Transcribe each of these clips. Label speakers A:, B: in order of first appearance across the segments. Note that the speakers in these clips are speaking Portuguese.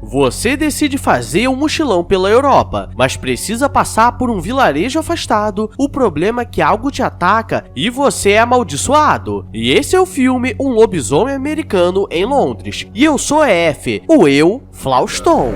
A: Você decide fazer um mochilão pela Europa, mas precisa passar por um vilarejo afastado. O problema é que algo te ataca e você é amaldiçoado. E esse é o filme Um Lobisomem Americano em Londres. E eu sou F, o eu, Flauston.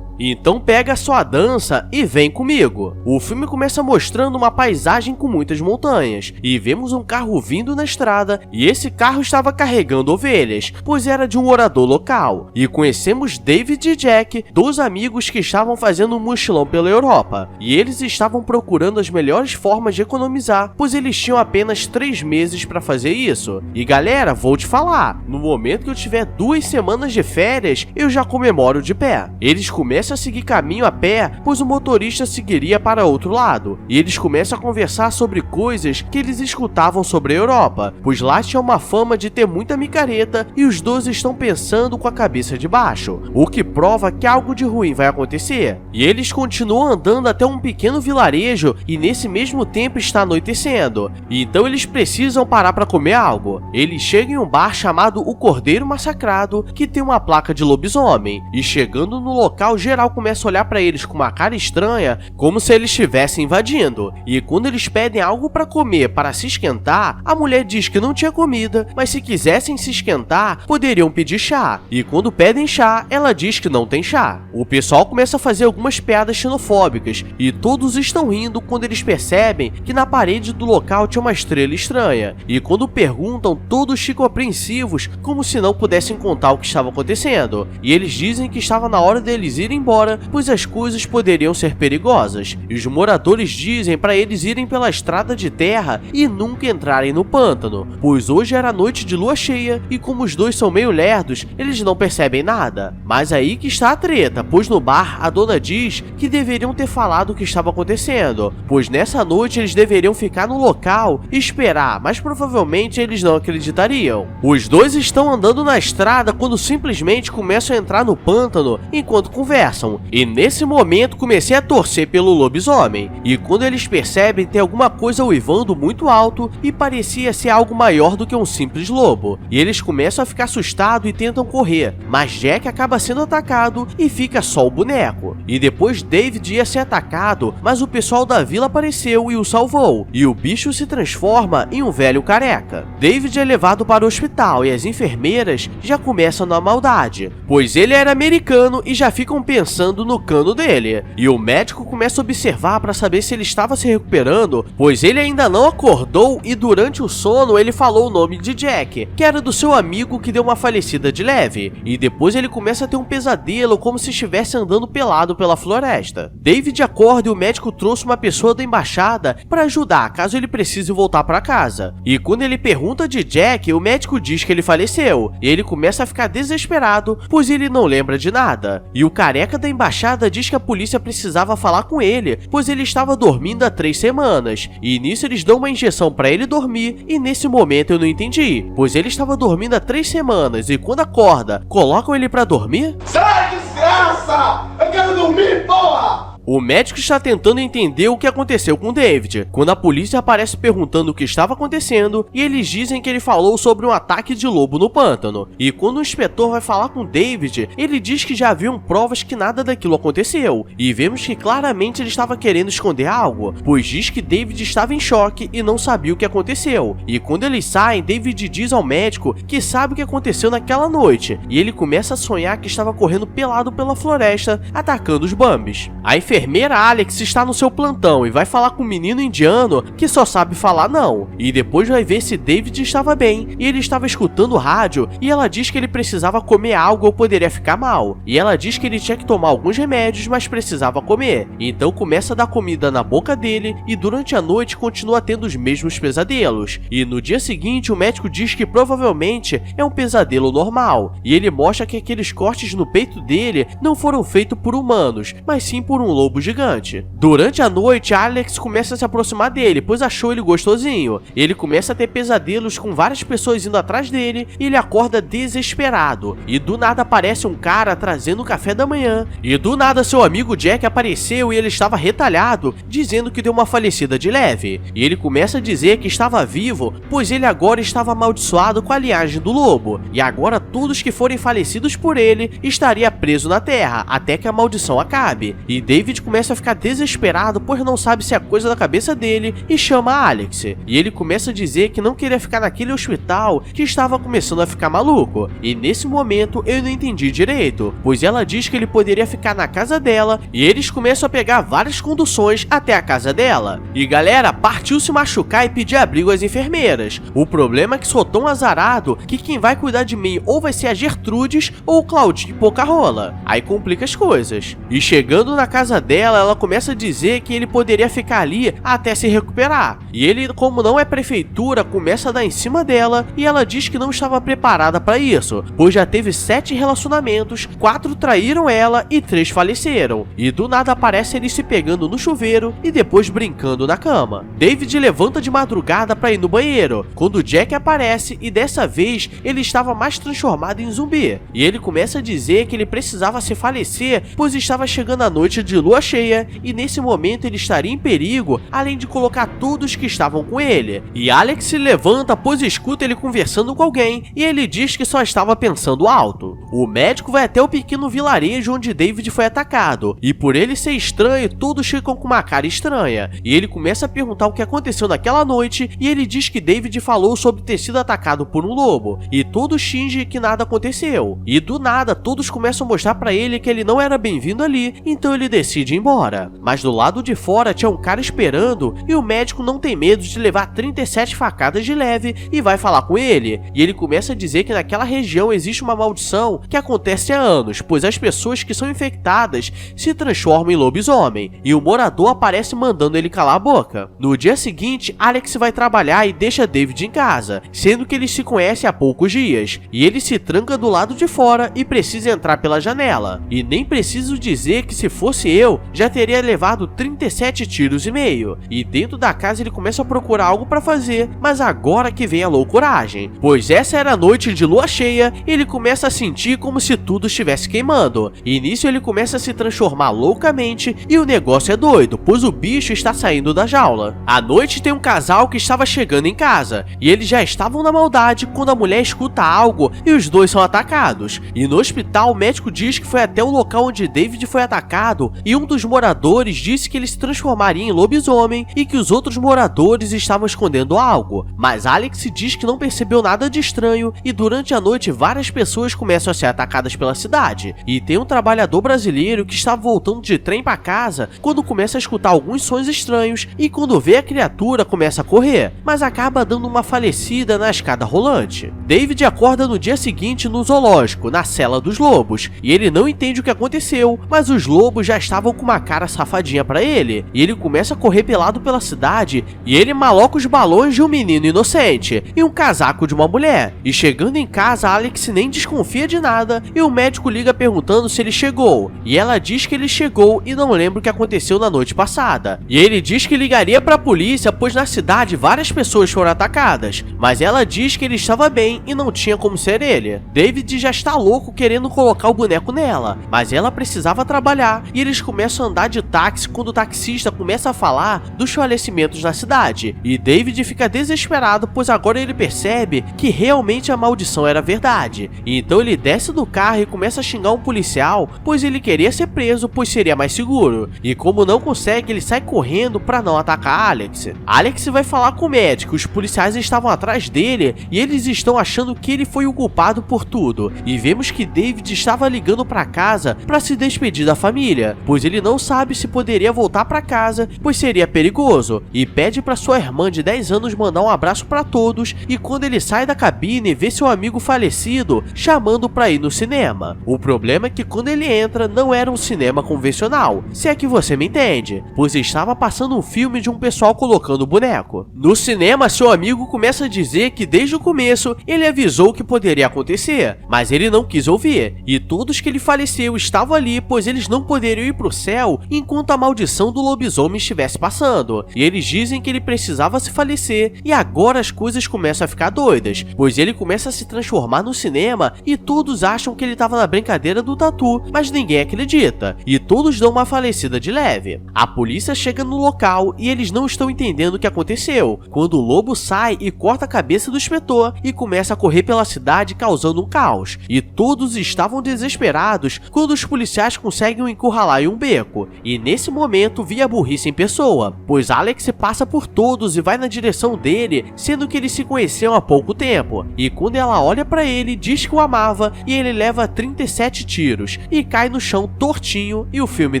A: Então pega a sua dança e vem comigo. O filme começa mostrando uma paisagem com muitas montanhas, e vemos um carro vindo na estrada, e esse carro estava carregando ovelhas, pois era de um morador local. E conhecemos David e Jack, dois amigos que estavam fazendo um mochilão pela Europa, e eles estavam procurando as melhores formas de economizar, pois eles tinham apenas 3 meses para fazer isso. E galera, vou te falar, no momento que eu tiver 2 semanas de férias, eu já comemoro de pé. Eles começam a seguir caminho a pé, pois o motorista seguiria para outro lado, e eles começam a conversar sobre coisas que eles escutavam sobre a Europa, pois lá tinha uma fama de ter muita micareta e os dois estão pensando com a cabeça de baixo, o que prova que algo de ruim vai acontecer. E eles continuam andando até um pequeno vilarejo e nesse mesmo tempo está anoitecendo, e então eles precisam parar para comer algo. Eles chegam em um bar chamado O Cordeiro Massacrado, que tem uma placa de lobisomem, e chegando no local geral começa a olhar para eles com uma cara estranha, como se eles estivessem invadindo. E quando eles pedem algo para comer para se esquentar, a mulher diz que não tinha comida, mas se quisessem se esquentar, poderiam pedir chá. E quando pedem chá, ela diz que não tem chá. O pessoal começa a fazer algumas piadas xenofóbicas, e todos estão rindo quando eles percebem que na parede do local tinha uma estrela estranha. E quando perguntam, todos ficam apreensivos, como se não pudessem contar o que estava acontecendo. E eles dizem que estava na hora deles irem embora, pois as coisas poderiam ser perigosas. E os moradores dizem para eles irem pela estrada de terra e nunca entrarem no pântano, pois hoje era noite de lua cheia e como os dois são meio lerdos, eles não percebem nada. Mas aí que está a treta, pois no bar a dona diz que deveriam ter falado o que estava acontecendo, pois nessa noite eles deveriam ficar no local e esperar, mas provavelmente eles não acreditariam. Os dois estão andando na estrada quando simplesmente começam a entrar no pântano enquanto conversam. E nesse momento comecei a torcer pelo lobisomem, e quando eles percebem tem alguma coisa uivando muito alto e parecia ser algo maior do que um simples lobo, e eles começam a ficar assustados e tentam correr, mas Jack acaba sendo atacado e fica só o boneco. E depois David ia ser atacado, mas o pessoal da vila apareceu e o salvou, e o bicho se transforma em um velho careca. David é levado para o hospital e as enfermeiras já começam na maldade, pois ele era americano e já ficam pensando no cano dele. E o médico começa a observar para saber se ele estava se recuperando, pois ele ainda não acordou e durante o sono ele falou o nome de Jack, que era do seu amigo que deu uma falecida de leve. E depois ele começa a ter um pesadelo como se estivesse andando pelado pela floresta. David acorda e o médico trouxe uma pessoa da embaixada para ajudar caso ele precise voltar para casa. E quando ele pergunta de Jack, o médico diz que ele faleceu. E ele começa a ficar desesperado, pois ele não lembra de nada. E o careca da embaixada diz que a polícia precisava falar com ele, pois ele estava dormindo há 3 semanas. E nisso eles dão uma injeção para ele dormir, e nesse momento eu não entendi, pois ele estava dormindo há 3 semanas e quando acorda, colocam ele para dormir?
B: Sai, desgraça! Eu quero dormir, porra!
A: O médico está tentando entender o que aconteceu com David, quando a polícia aparece perguntando o que estava acontecendo e eles dizem que ele falou sobre um ataque de lobo no pântano. E quando o inspetor vai falar com David, ele diz que já haviam provas que nada daquilo aconteceu. E vemos que claramente ele estava querendo esconder algo, pois diz que David estava em choque e não sabia o que aconteceu. E quando eles saem, David diz ao médico que sabe o que aconteceu naquela noite, e ele começa a sonhar que estava correndo pelado pela floresta, atacando os Bambis. A enfermeira Alex está no seu plantão e vai falar com o menino indiano que só sabe falar não. E depois vai ver se David estava bem e ele estava escutando o rádio e ela diz que ele precisava comer algo ou poderia ficar mal. E ela diz que ele tinha que tomar alguns remédios, mas precisava comer. Então começa a dar comida na boca dele e durante a noite continua tendo os mesmos pesadelos. E no dia seguinte o médico diz que provavelmente é um pesadelo normal. E ele mostra que aqueles cortes no peito dele não foram feitos por humanos, mas sim por um lobo gigante. Durante a noite, Alex começa a se aproximar dele, pois achou ele gostosinho. Ele começa a ter pesadelos com várias pessoas indo atrás dele e ele acorda desesperado. E do nada aparece um cara trazendo o café da manhã. E do nada seu amigo Jack apareceu e ele estava retalhado, dizendo que deu uma falecida de leve. E ele começa a dizer que estava vivo, pois ele agora estava amaldiçoado com a linhagem do lobo. E agora todos que forem falecidos por ele estaria preso na terra, até que a maldição acabe. E David começa a ficar desesperado, pois não sabe se é coisa da cabeça dele, e chama Alex. E ele começa a dizer que não queria ficar naquele hospital, que estava começando a ficar maluco. E nesse momento eu não entendi direito, pois ela diz que ele poderia ficar na casa dela, e eles começam a pegar várias conduções até a casa dela. E galera, partiu se machucar e pedir abrigo às enfermeiras. O problema é que sou tão azarado que quem vai cuidar de mim ou vai ser a Gertrudes ou o Claudinho Pouca-Rola. Aí complica as coisas. E chegando na casa dela, ela começa a dizer que ele poderia ficar ali até se recuperar. E ele, como não é prefeitura, começa a dar em cima dela e ela diz que não estava preparada para isso, pois já teve 7 relacionamentos, 4 traíram ela e 3 faleceram. E do nada aparece ele se pegando no chuveiro e depois brincando na cama. David levanta de madrugada para ir no banheiro, quando Jack aparece e dessa vez ele estava mais transformado em zumbi. E ele começa a dizer que ele precisava se falecer, pois estava chegando a noite de lua cheia e nesse momento ele estaria em perigo, além de colocar todos que estavam com ele. E Alex se levanta, pois escuta ele conversando com alguém e ele diz que só estava pensando alto. O médico vai até o pequeno vilarejo onde David foi atacado, e por ele ser estranho, todos ficam com uma cara estranha. E ele começa a perguntar o que aconteceu naquela noite e ele diz que David falou sobre ter sido atacado por um lobo, e todos fingem que nada aconteceu. E do nada, todos começam a mostrar pra ele que ele não era bem-vindo ali, então ele decide ir embora. Mas do lado de fora tinha um cara esperando e o médico não tem medo de levar 37 facadas de leve e vai falar com ele. E ele começa a dizer que naquela região existe uma maldição que acontece há anos, pois as pessoas que são infectadas se transformam em lobisomem, e o morador aparece mandando ele calar a boca. No dia seguinte, Alex vai trabalhar e deixa David em casa, sendo que eles se conhecem há poucos dias, e ele se tranca do lado de fora e precisa entrar pela janela. E nem preciso dizer que se fosse eu, já teria levado 37 tiros e meio. E dentro da casa ele começa a procurar algo para fazer, mas agora que vem a loucuragem, pois essa era a noite de lua cheia e ele começa a sentir como se tudo estivesse queimando. E nisso ele começa a se transformar loucamente e o negócio é doido, pois o bicho está saindo da jaula. À noite tem um casal que estava chegando em casa e eles já estavam na maldade quando a mulher escuta algo e os dois são atacados. E no hospital o médico diz que foi até o local onde David foi atacado e um dos moradores disse que ele se transformaria em lobisomem e que os outros moradores estavam escondendo algo. Mas Alex diz que não percebeu nada de estranho e durante a noite várias pessoas começam a ser atacadas pela cidade. E tem um trabalhador brasileiro que estava voltando de trem para casa quando começa a escutar alguns sons estranhos e quando vê a criatura começa a correr, mas acaba dando uma falecida na escada rolante. David acorda no dia seguinte no zoológico, na cela dos lobos, e ele não entende o que aconteceu, mas os lobos já estavam com uma cara safadinha para ele, e ele começa a correr pelado pela cidade, e ele maloca os balões de um menino inocente e um casaco de uma mulher. E chegando em casa, Alex nem desconfia de nada e o médico liga perguntando se ele chegou, e ela diz que ele chegou e não lembra o que aconteceu na noite passada. E ele diz que ligaria para a polícia, pois na cidade várias pessoas foram atacadas, mas ela diz que ele estava bem e não tinha como ser ele. David já está louco querendo colocar o boneco nela, mas ela precisava trabalhar e eles começam a andar de táxi quando o taxista começa a falar dos falecimentos na cidade. E David fica desesperado, pois agora ele percebe que realmente a maldição era verdade. E então ele desce do carro e começa a xingar um policial, pois ele queria ser preso, pois seria mais seguro. E como não consegue, ele sai correndo para não atacar Alex. Alex vai falar com o médico, os policiais estavam atrás dele e eles estão achando que ele foi o culpado por tudo. E vemos que David estava ligando para casa para se despedir da família, pois ele não sabe se poderia voltar para casa, pois seria perigoso, e pede para sua irmã de 10 anos mandar um abraço para todos. E quando ele sai da cabine, vê seu amigo falecido chamando para ir no cinema. O problema é que quando ele entra, não era um cinema convencional, se é que você me entende, pois estava passando um filme de um pessoal colocando o boneco. No cinema, seu amigo começa a dizer que desde o começo ele avisou o que poderia acontecer, mas ele não quis ouvir, e todos que ele faleceu estavam ali, pois eles não poderiam ir pro céu enquanto a maldição do lobisomem estivesse passando, e eles dizem que ele precisava se falecer, e agora as coisas começam a ficar doidas, pois ele começa a se transformar no cinema e todos acham que ele estava na brincadeira do tatu, mas ninguém acredita, e todos dão uma falecida de leve. A polícia chega no local e eles não estão entendendo o que aconteceu, quando o lobo sai e corta a cabeça do inspetor e começa a correr pela cidade causando um caos, e todos estavam desesperados quando os policiais conseguem o encurralar em um beco, e nesse momento vi a burrice em pessoa, pois Alex se passa por todos e vai na direção dele, sendo que eles se conheciam há pouco tempo, e quando ela olha pra ele, diz que o amava e ele leva 37 tiros e cai no chão tortinho e o filme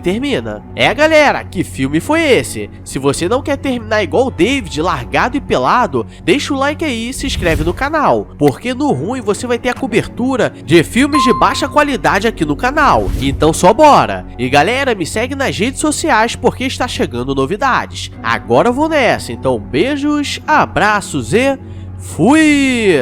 A: termina. Galera, que filme foi esse? Se você não quer terminar igual o David, largado e pelado, deixa o like aí e se inscreve no canal, porque no ruim você vai ter a cobertura de filmes de baixa qualidade aqui no canal, então só bora! E galera, me segue nas redes sociais porque está chegando novidades. Agora eu vou nessa, então beijos, abraços e fui!